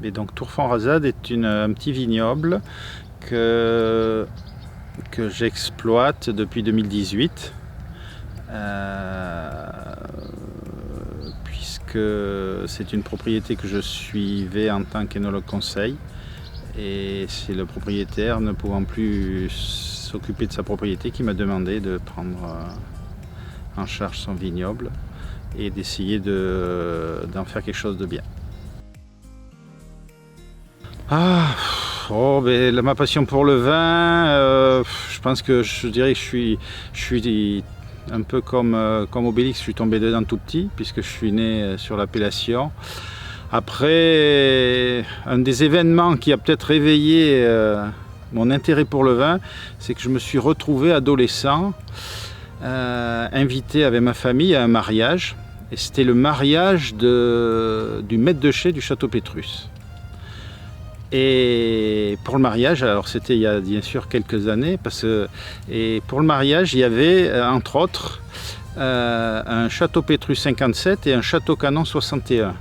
Et donc Tourfan-Razade est un petit vignoble que j'exploite depuis 2018, puisque c'est une propriété que je suivais en tant qu'énologue conseil. Et c'est le propriétaire, ne pouvant plus s'occuper de sa propriété, qui m'a demandé de prendre en charge son vignoble et d'essayer d'en faire quelque chose de bien. Ma passion pour le vin, je pense que je dirais que je suis un peu comme Obélix, je suis tombé dedans tout petit, puisque je suis né sur l'appellation. Après, un des événements qui a peut-être réveillé mon intérêt pour le vin, c'est que je me suis retrouvé adolescent, invité avec ma famille à un mariage. Et c'était le mariage du maître de chai du château Pétrus. Et pour le mariage, alors c'était il y a bien sûr quelques années, et pour le mariage, il y avait entre autres un château Pétrus 57 et un château Canon 61.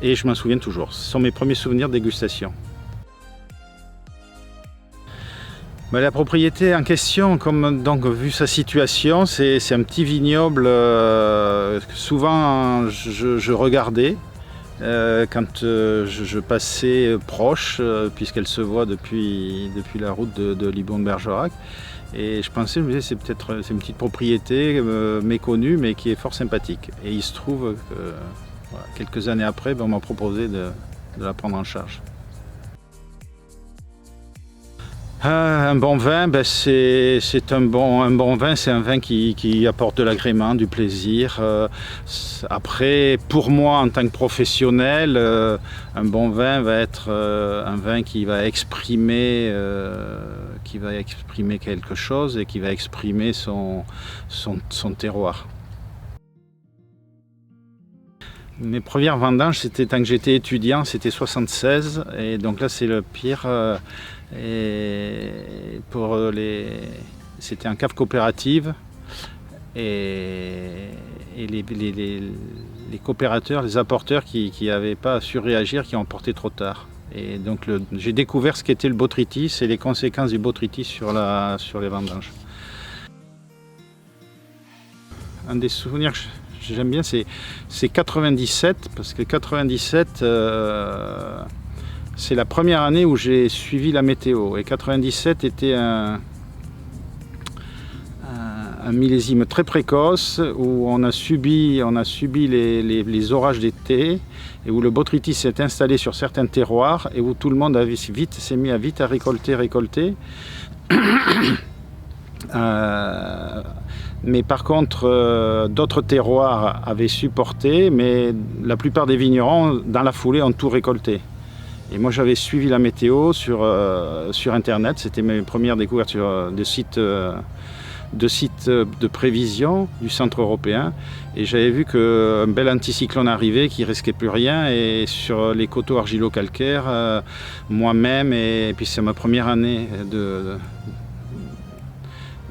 Et je m'en souviens toujours. Ce sont mes premiers souvenirs de dégustation. La propriété en question, donc vu sa situation, c'est un petit vignoble que souvent je regardais quand je passais proche, puisqu'elle se voit depuis la route de Libourne-Bergerac. Et je me disais, c'est une petite propriété méconnue, mais qui est fort sympathique. Et il se trouve que voilà, quelques années après, on m'a proposé de la prendre en charge. Un bon vin, c'est un bon vin, c'est un vin qui apporte de l'agrément, du plaisir. Après, pour moi, en tant que professionnel, un bon vin va être un vin qui va exprimer quelque chose et qui va exprimer son terroir. Mes premières vendanges, c'était tant que j'étais étudiant, c'était 76, et donc là c'est le pire. C'était en cave coopérative, et les coopérateurs, les apporteurs qui n'avaient pas su réagir, qui ont porté trop tard. Et donc j'ai découvert ce qu'était le botrytis et les conséquences du botrytis sur les vendanges. Un des souvenirs que j'aime bien, c'est 97, parce que 97, c'est la première année où j'ai suivi la météo. Et 97 était un millésime très précoce, où on a subi les orages d'été, et où le botrytis s'est installé sur certains terroirs, et où tout le monde s'est mis à récolter. Mais par contre, d'autres terroirs avaient supporté, mais la plupart des vignerons, dans la foulée, ont tout récolté. Et moi, j'avais suivi la météo sur Internet. C'était mes premières découvertes de sites de prévision du centre européen. Et j'avais vu qu'un bel anticyclone arrivait qui risquait plus rien. Et sur les coteaux argilo-calcaires, moi-même, et puis c'est ma première année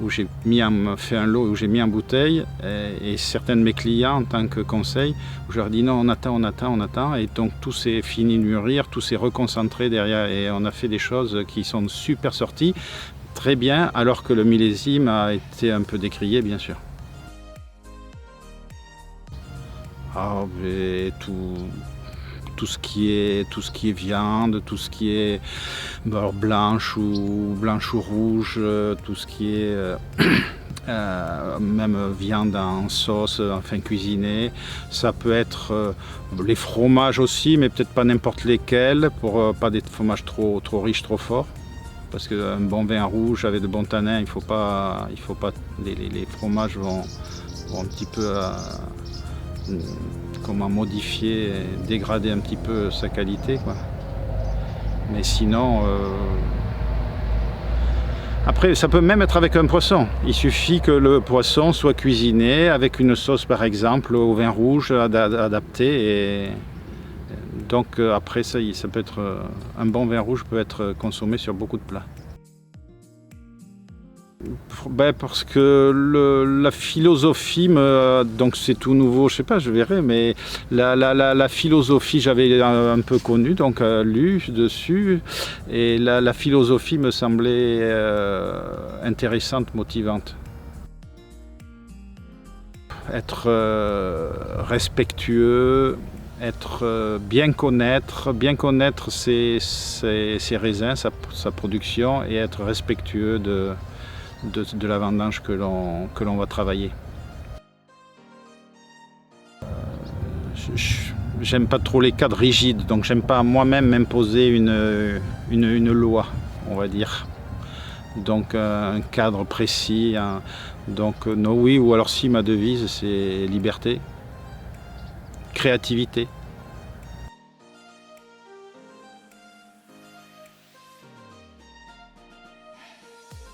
où j'ai fait un lot, où j'ai mis en bouteille, et certains de mes clients en tant que conseil, où je leur dis non, on attend, et donc tout s'est fini de mûrir, tout s'est reconcentré derrière, et on a fait des choses qui sont super sorties, très bien, alors que le millésime a été un peu décrié, bien sûr. Tout ce qui est viande, tout ce qui est blanche ou rouge, tout ce qui est même viande en sauce, enfin cuisinée. Ça peut être les fromages aussi, mais peut-être pas n'importe lesquels, pour pas des fromages trop riches, trop forts. Parce qu'un bon vin rouge avec de bons tanins, il faut pas les fromages vont un petit peu modifier, dégrader un petit peu sa qualité, quoi. Mais sinon, après, ça peut même être avec un poisson. Il suffit que le poisson soit cuisiné avec une sauce, par exemple, au vin rouge adaptée. Et donc après, ça peut être un bon vin rouge peut être consommé sur beaucoup de plats. Parce que la philosophie, donc c'est tout nouveau, je sais pas, je verrai, mais la philosophie, j'avais un peu connu, donc lu dessus, et la philosophie me semblait intéressante, motivante. Être respectueux, bien connaître ses raisins, sa production, et être respectueux de la vendange que l'on va travailler. J'aime pas trop les cadres rigides, donc j'aime pas moi-même m'imposer une loi, on va dire. Donc un cadre précis. Oui, ou alors si ma devise c'est liberté, créativité.